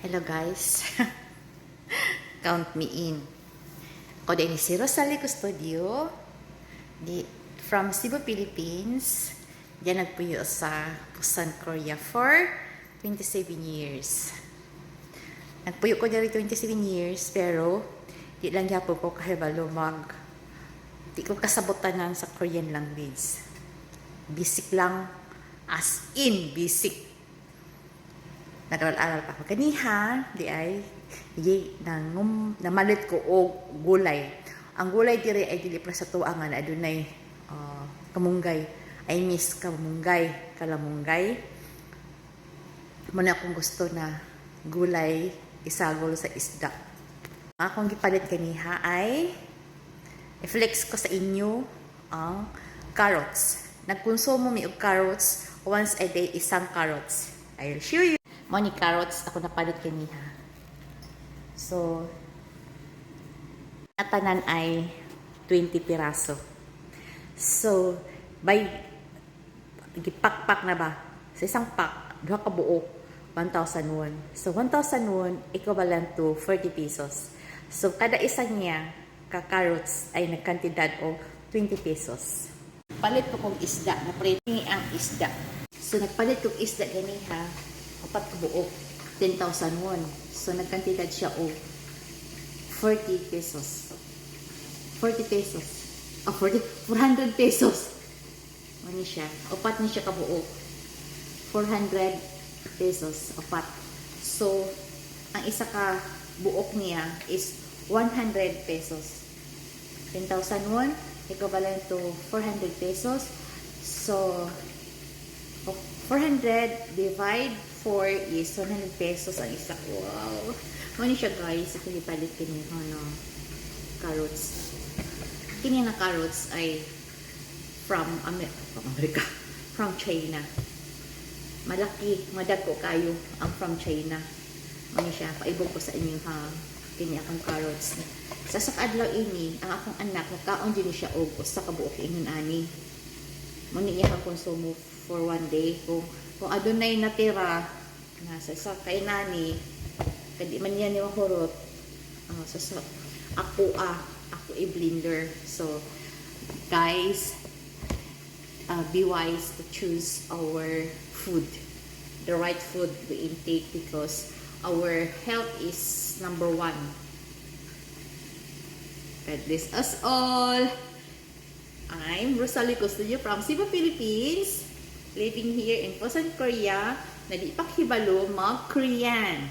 Hello guys, count me in. Ako din si Rosalie Custodio from Cebu, Philippines. Diyan nagpuyo sa Busan, Korea for 27 years. Nagpuyo ko dyan 27 years pero di lang yapon ko kahibalo di ko kasabotanan sa Korean language. Basic lang, as in basic. Nag-aral pa ako kaniha, di ay namalit ko og gulay. Ang gulay diri ay dili para sa tuangan adunay kamunggay. I miss kamunggay, kalamunggay. Muna akong gusto na gulay isagol sa isda. Akong gipalit kaniha ay i-flex ko sa inyo ang carrots. Nagkonsumo mi og carrots once a day, isang carrots. I'll show you. Money carrots ako napalit kaniha. So, natanan ay 20 piraso. So, by gipakpak na ba? Sa isang pack, duha ka buok, 1,000 won. So, 1,000 won equivalent to 40 pesos. So, kada isa niya ka-carrots ay nagkantidad o 20 pesos. Palit ko kong isda, napriti ang isda. So, nagpalit kong isda ganiha, apat ka buok, 10,000 won. So, nagkantidad siya o 40 pesos. 40 pesos. 400 pesos. Ano siya? Apat niya siya ka buok. 400 pesos. Apat. So, ang isa ka buok niya is 100 pesos. 10,000 won, equivalent to 400 pesos. So, 400 divide 4 is 100 pesos ang isa. Wow! Mani siya guys. Ito ipalit kini carrots. Kini na carrots ay from America. From China. Malaki, madagko kayo ang from China. Mani siya. Paibog ko sa inyo ha. Kini akong carrots. Sa sakadlaw ini, ang akong anak, nagkaon din siya og usa ka buok ingon ani. Muni iya ang konsumo for one day. Kung adunay natira nasa sa kay nani kadi man yan yung hurot ako i-blender. So guys, be wise to choose our food, the right food we intake, because our health is number one. God bless us all. I'm Rosalie Custodio from Cebu, Philippines, living here in Busan, Korea, na di pa hibalo mag-Korean.